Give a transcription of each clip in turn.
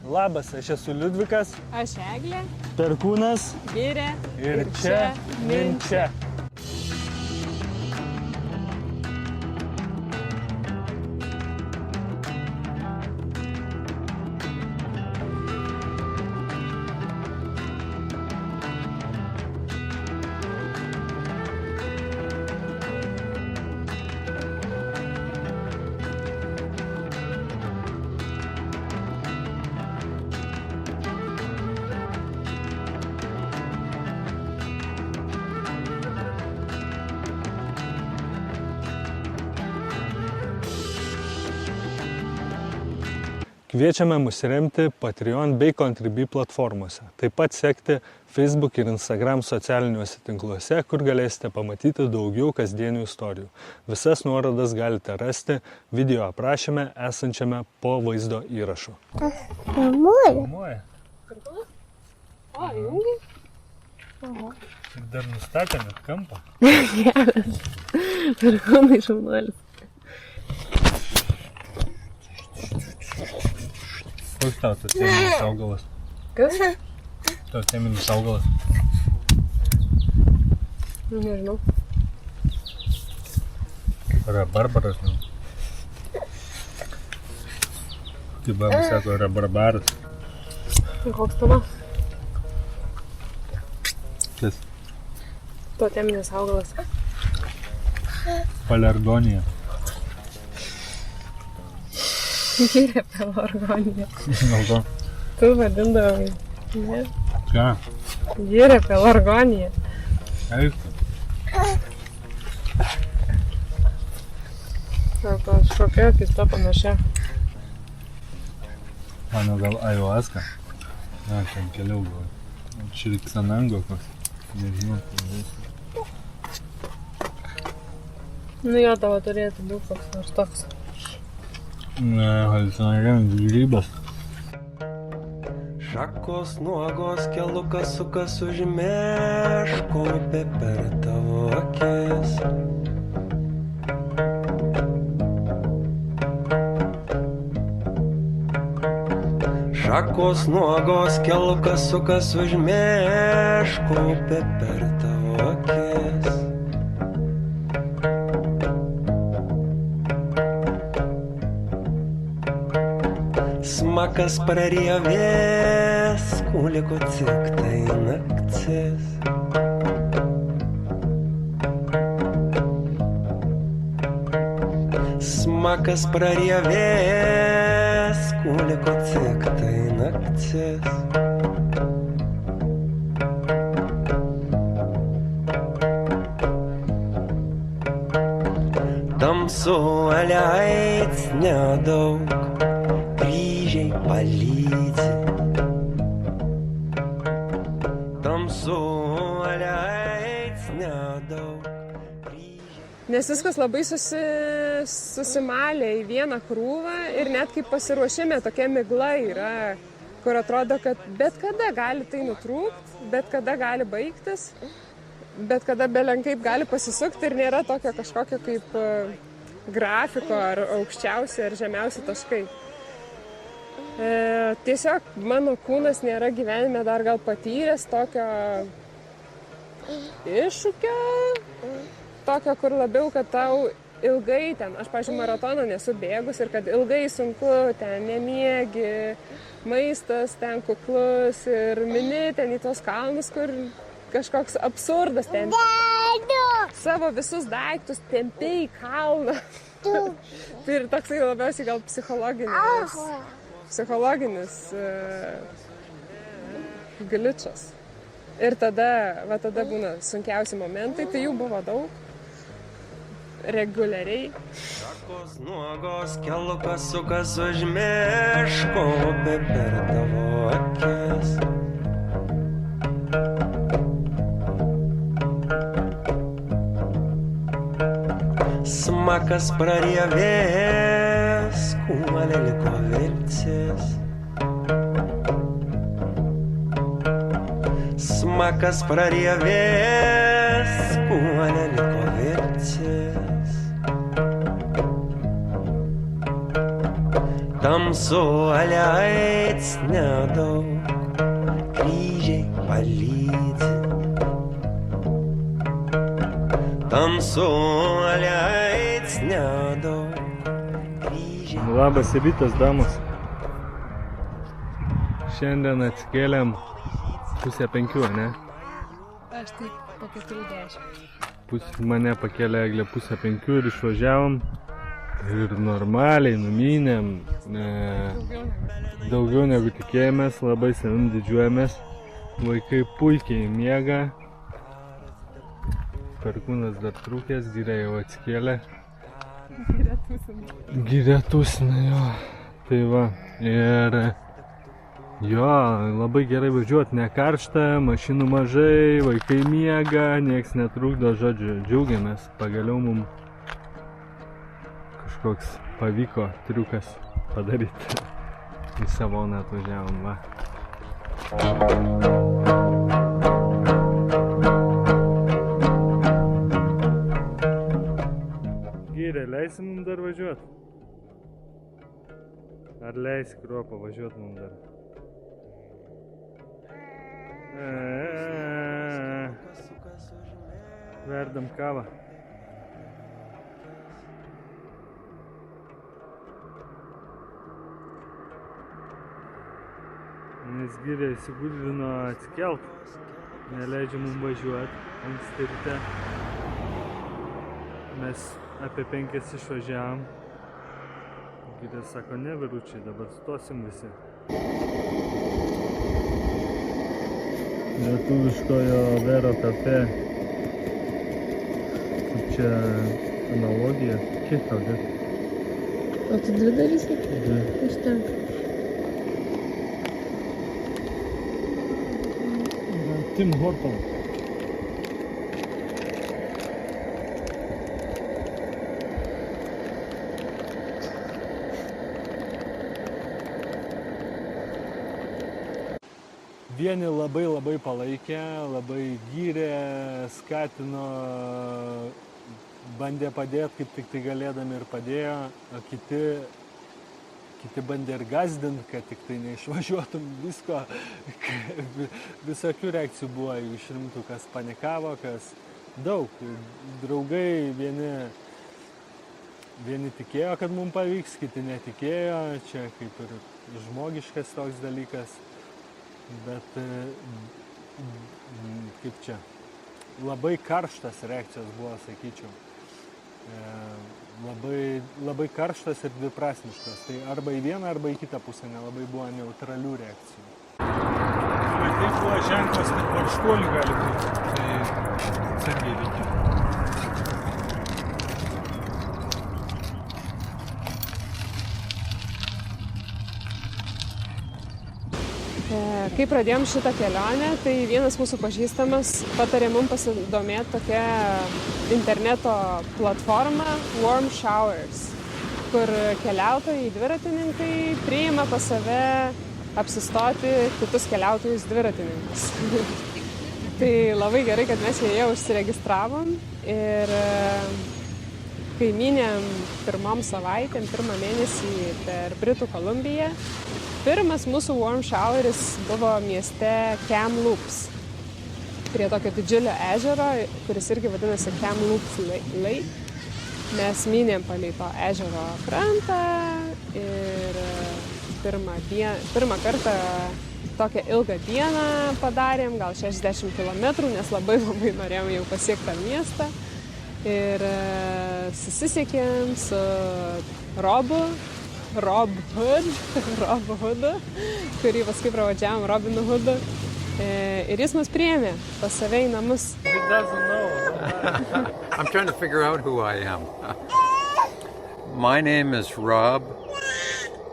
Labas, aš esu Liudvikas. Aš Eglė. Perkūnas. Girė. Ir čia Minčia. Kviečiame mus remti Patreon bei Contribui platformose. Taip pat sekti Facebook ir Instagram socialiniuose tinkluose, kur galėsite pamatyti daugiau kasdienių istorijų. Visas nuorodas galite rasti video aprašyme esančiame po vaizdo įrašu. Pamuoja. O, jungi? Ir dar nustatė net kampą. Geras. Perkūnai šaunuolis. Koks tau tas teminis augalas? Kas? Tau teminis augalas. Nežinau. Rabarbaras, nu. Kaip baba sako, rabarbaras. Koks tavo? Kas? To teminis augalas. Palergonija. Girė pelargonija. Dėl to. Tu vadindavai. Ne? Ką? Girė pelargonija. Eik. Sako, šokėjo kita panašia. Mano gal ayahuasca. Na, ten keliau gal. Čiriksanango koks. Nežinau. Nu jo, tavo turėtų būti koks nors toks. Ne, haliucinogeninis grybas. Šakos nuogos kelukas sukas užmeško upė per tavo akis. Šakos nuogos kelukas sukas užmeško upė per tavo akis. Smakas prarievės, kuliko tik tai naktis. Smakas prarievės, kuliko tik tai naktis. Tamsu aleits nedaug. Palydi. Tamsu aleits nedaug. Nes viskas labai susimalė į vieną krūvą ir net kaip pasiruošime tokia migla yra, kur atrodo, kad bet kada gali tai nutrūkti, bet kada gali baigtis, bet kada belenkaip gali pasisukti ir nėra tokio kažkokio kaip grafiko ar aukščiausi ar žemiausi taškai. Tiesiog mano kūnas nėra gyvenime dar gal patyręs tokio iššūkio, tokio, kur labiau, kad tau ilgai ten, aš, pavyzdžiui, maratoną nesu bėgus ir kad ilgai sunku, ten nemiegi, maistas ten kuklus ir mini ten į tos kalnus, kur kažkoks absurdas ten. Savo visus daiktus tempiai į kalną. Tai ir toksai labiausiai gal psichologinis gličas. Ir tada būna sunkiausi momentai, tai jų buvo daug, reguliariai. Šakos nuogos kelukas sukas užmeško upė per tavo akis. Smakas prarievės, kūnelė liko viltis. Smakas prarievės, kūnelė liko viltis. Tamsuolės nedaug, kryžiai palydi. Tamsuolės nedaug, kryžiai. Labas rytas, damos. Šiandien atsikėlėm 4:30, ne? Aš taip po 4:10. Mane pakėlė Eglė 4:30 ir išvažiavom. Ir normaliai numynėm. Daugiau negu tikėjomės, labai savim didžiuojamės. Vaikai puikiai miega. Perkūnas dar trūkęs, Girė jau atsikėlė. Girė tūsina, jo. Tai va, ir jo, labai gerai važiuoti, nekaršta, mašinų mažai, vaikai miega, nieks netrukdo, žodžiu, džiaugiamės. Pagaliau mums kažkoks pavyko triukas padaryti. Į Savoną atvažiavom, va. Girė, leisi mums dar važiuoti? Ar leisi Kruopą važiuoti mums dar? Verdam kavą. Nes Girė įsigudrino atsikelt, neleidžia mums važiuoti anksti ryte. Mes apie 5 išvažiavom. Girė sako, ne vyručiai, dabar stosim visi. Lietuviškojo Vero kafe. Kaip čia analogija? Kiek tau dėt? O tu 2 darysi? 2. Užtenka. Tim Horton. Vieni labai palaikė, labai gyrė, skatino, bandė padėti, kaip tik tai galėdami ir padėjo, o kiti bandė ir gazdinti, kad tik tai neišvažiuotum visko. Visokių reakcijų buvo, jeigu išrimtų, kas panikavo, kas daug. Draugai vieni tikėjo, kad mums pavyks, kiti netikėjo, čia kaip ir žmogiškas toks dalykas. Bet kaip čia, labai karštas reakcijos buvo, sakyčiau. Labai karštas ir dviprasmiškas. Tai arba į vieną, arba į kitą pusę nelabai buvo neutralių reakcijų. Bet tai buvo ženklas, kad varškuolių gali būti. Tai atsargiai reikia. Kai pradėjom šitą kelionę, tai vienas mūsų pažįstamas patarė mums pasidomėti tokia interneto platforma Warm Showers, kur keliautojai, dviratininkai priima pas save apsistoti kitus keliautojus dviratininkus. Tai labai gerai, kad mes joje užsiregistravom ir kai minėm pirmom savaitėm, pirmą mėnesį per Britų Kolumbiją, pirmas mūsų warm showeris buvo mieste Kamloops, prie tokio didžiulio ežero, kuris irgi vadinasi Kamloops Lake. Mes minėm palei to ežero krantą ir pirmą kartą tokią ilgą dieną padarėm, gal 60 km, nes labai norėjom jau pasiekti tą miestą. Ir susisiekėm su Robu Hoodu, kurį paskui pravadžiavom Robinu Hoodu. Ir jis mus priėmė pas save į namus. I'm trying to figure out who I am. My name is Rob.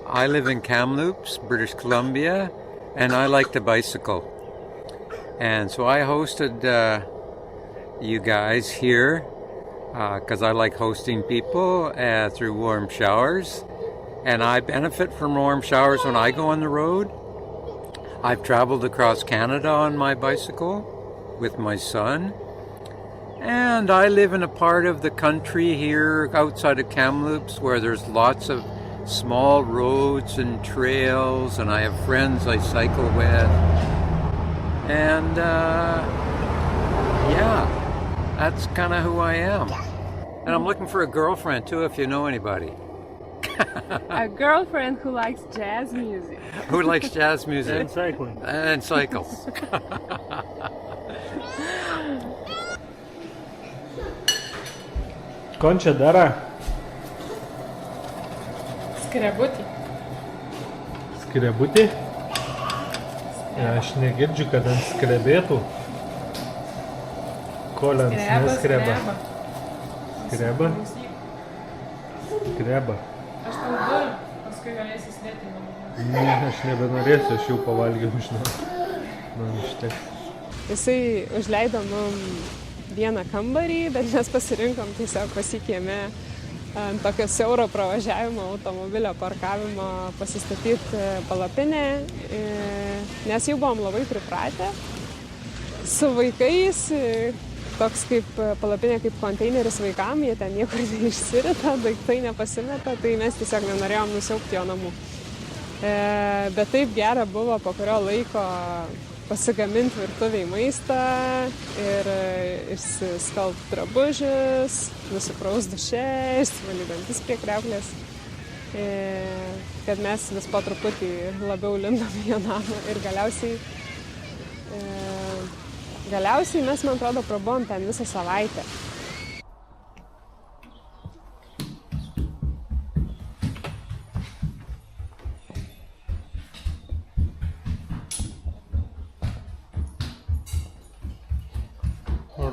I live in Kamloops, British Columbia, and I like to bicycle. And so I hosted you guys here because I like hosting people through warm showers. And I benefit from warm showers when I go on the road. I've traveled across Canada on my bicycle with my son. And I live in a part of the country here outside of Kamloops where there's lots of small roads and trails, and I have friends I cycle with. And yeah, that's kind of who I am. And I'm looking for a girlfriend too, if you know anybody. A girlfriend who likes jazz music. Who likes jazz music? And cycling. And cycles. Končia dara. Skrebutį. Skrebutį? Aš negirdžiu, kad ant skrebėtų. Kolians neskreba. Skreba? Skreba. Aš tau duodu, paskui galėsi slėti namą. Ne, aš nebenorėsiu, aš jau pavalgiau, žinau. Man užteks. Jisai užleido mum vieną kambarį, bet mes pasirinkom tiesiog pasikieme ant tokio siauro pravažiavimo automobilio parkavimo pasistatyti palapinę, nes jau buvom labai pripratę. Su vaikais, toks kaip palapinė, kaip konteineris vaikam, jie ten niekur neišsirita, daiktai nepasimeta, tai mes tiesiog nenorėjom nusiaukti jo namų. Bet taip gera buvo po kurio laiko pasigaminti virtuviai maistą ir išsiskalbt drabužius, nusipraust duše, išsivalyti dantis prie kriauklės, kad mes vis po truputį labiau lindom į jo namą ir galiausiai mes, man atrodo, prabuvom ten visą savaitę.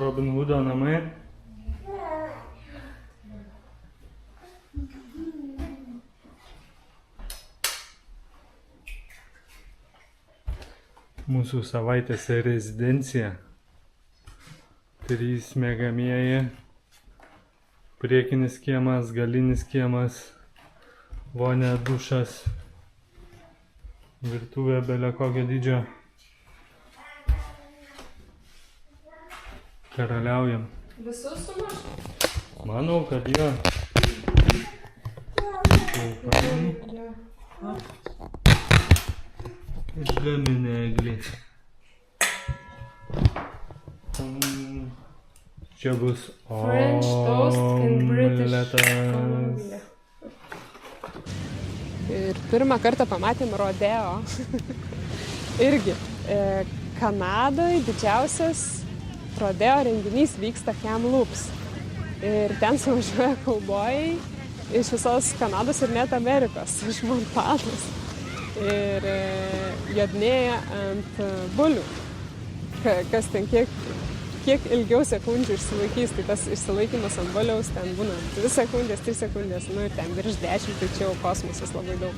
Robin Hoodo namai. Mūsų savaitės rezidencija. 3 miegamieji. Priekinis kiemas, galinis kiemas, vonia, dušas, virtuvė bele kokio dydžio. Karaliaujam. Visus sumaž? Manau, kad jo. Išgaminę eglį. Čia bus French toast and British omletas. Ir pirmą kartą pamatėm rodeo. Irgi. Kanadoje didžiausias rodeo renginys vyksta Kamloops. Ir ten suvažiuoja kaubojai iš visos Kanados ir net Amerikos, iš Montanos. Ir jodinėja ant bulių. Kas ten kiek ilgiau sekundžių išsilaikys, tai tas išsilaikymas ant buliaus ten būna 2 sekundės, 3 sekundės, nu ir ten virš 10, tai čia jau kosmosas labai daug.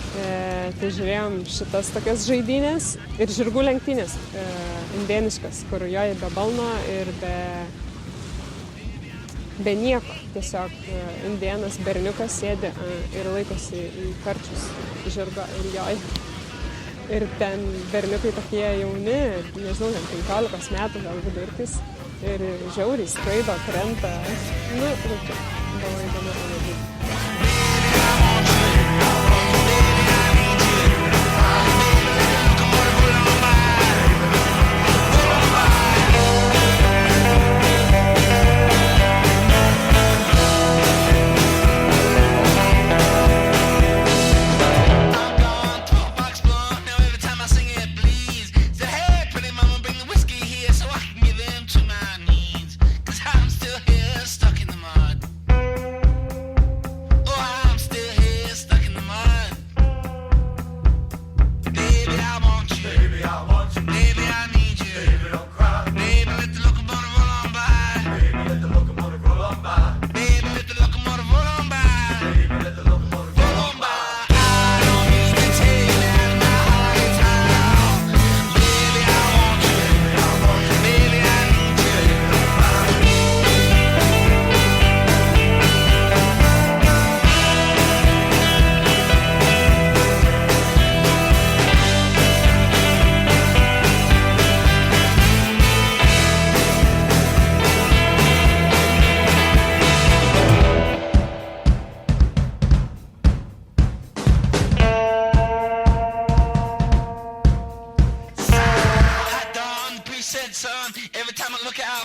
Tai žiūrėjom šitas tokias žaidynės ir žirgų lenktynės indėniškas, kur joji be balno ir be nieko. Tiesiog indėnas berniukas sėdi ir laikosi į karčius žirgo ir joji. Ir ten berniukai tokie jauni, nežinau, 15 metų gal vidurkis. Ir žiauriai skraido, krenta. Nu, žodžiu, buvo įdomu pamatyti.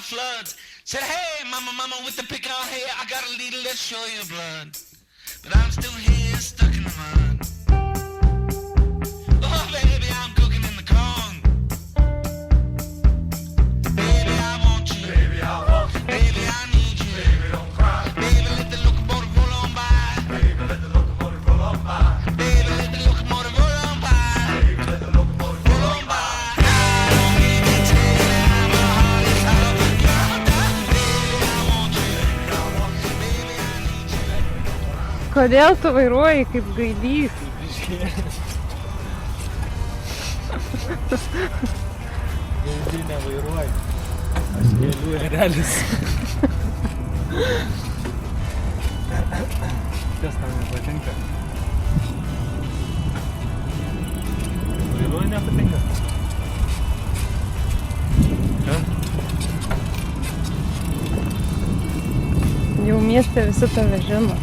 floods. Said, hey, mama, with the pick on hair, I got a needle, let's show you blood. But I'm still here, stuck in the mud. Oh, baby, I'm cooking in the corn. Baby, I want you. Baby, I want you. Baby, I need you. Baby, don't cry. Baby, let the locomotive roll on by. Baby, let the locomotive roll on by. Baby, let the locomotive roll on by. Baby, let the locomotive roll on by. Kodėl tu vairuoji kaip gaidys? Gaidį nevairuoji. Aš gėlių erelis. Kas tau nepatinka? Vairuoji nepatinka? Ką? Jau mieste visi tave žino.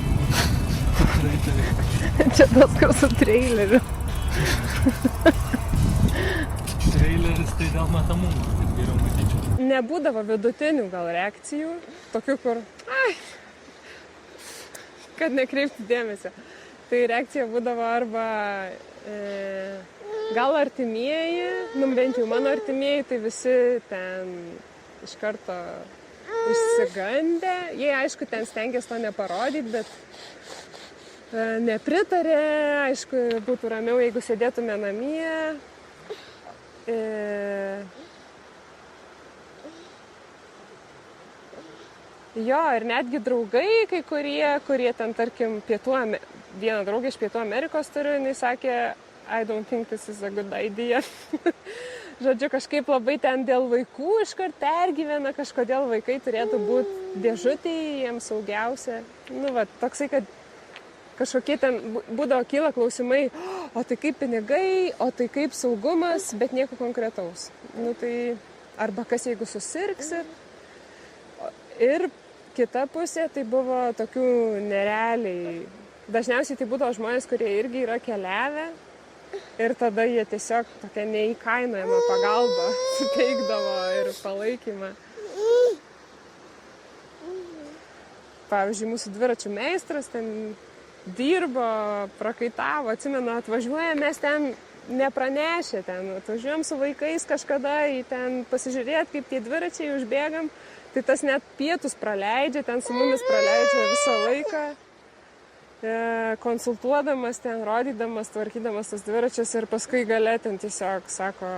Čia tas, kur su traileriu. Traileris tai dėl matomumo, kad geriau matyčiau. Nebūdavo vidutinių gal reakcijų, tokių kur, kad nekreipti dėmesio. Tai reakcija būdavo arba gal artimieji, bent jau mano artimieji, tai visi ten iš karto išsigandę. Jie aišku ten stengiasi to neparodyti, bet nepritarė, aišku, būtų ramiau, jeigu sėdėtume namie. Jo, ir netgi draugai, kai kurie ten, tarkim, vieną draugę iš Pietų Amerikos turiu, jinai sakė, I don't think this is a good idea. Žodžiu, kažkaip labai ten dėl vaikų iškart pergyvena, kažkodėl vaikai turėtų būti dėžutėje, jiems saugiausia. Nu, va, toksai, kad kažkokie ten būdavo kyla klausimai, o tai kaip pinigai, o tai kaip saugumas, bet nieko konkretaus. Nu tai, arba kas jeigu susirgsit. Ir kita pusė tai buvo tokių nerealiai. Dažniausiai tai būdavo žmonės, kurie irgi yra keliavę. Ir tada jie tiesiog tokią neįkainojamą pagalbą suteikdavo ir palaikymą. Pavyzdžiui, mūsų dviračių meistras ten dirbo, prakaitavo, atsimenu, atvažiuoja, mes ten nepranešę, ten atvažiuojam su vaikais kažkada į ten pasižiūrėti, kaip tie dviračiai užbėgam, tai tas net pietus praleidžia, ten su mumis praleidžia visą laiką, konsultuodamas ten, rodydamas, tvarkydamas tas dviračius ir paskui gale ten tiesiog sako,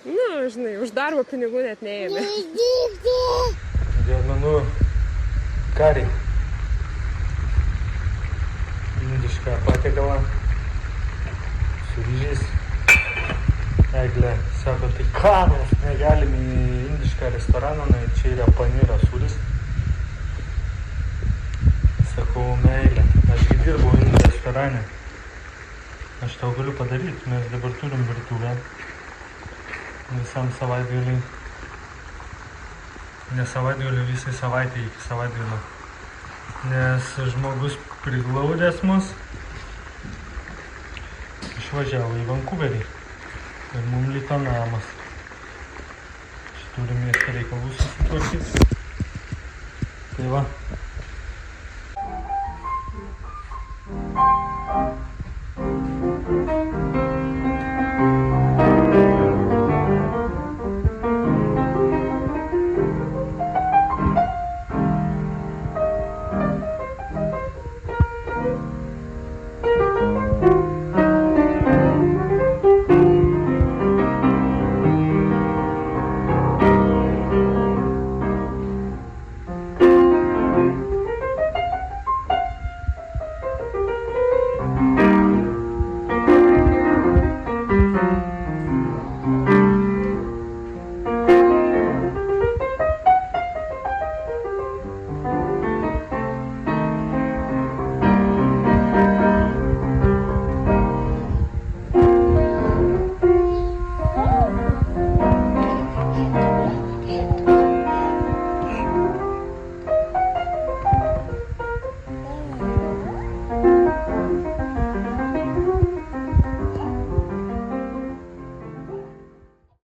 žinai, už darbo pinigų net neėmė. Dėmenų kariai. Indišką patiekalą su ryžiais. Eglė sako, tai ką, mes negalim į indišką restoraną, čia yra paniro sūris. Sakau, meilė, ašgi dirbau indų restorane. Aš tau galiu padaryti, mes dabar turim virtuvę visam savaitgaliui. Ne savaitgaliui, visai savaitė iki savaitgalio. Nes žmogus priglaudęs mus išvažiavo į Vankuverį ir mums liko namas. Turim miestą reikalų susitvarkyti. Tai va,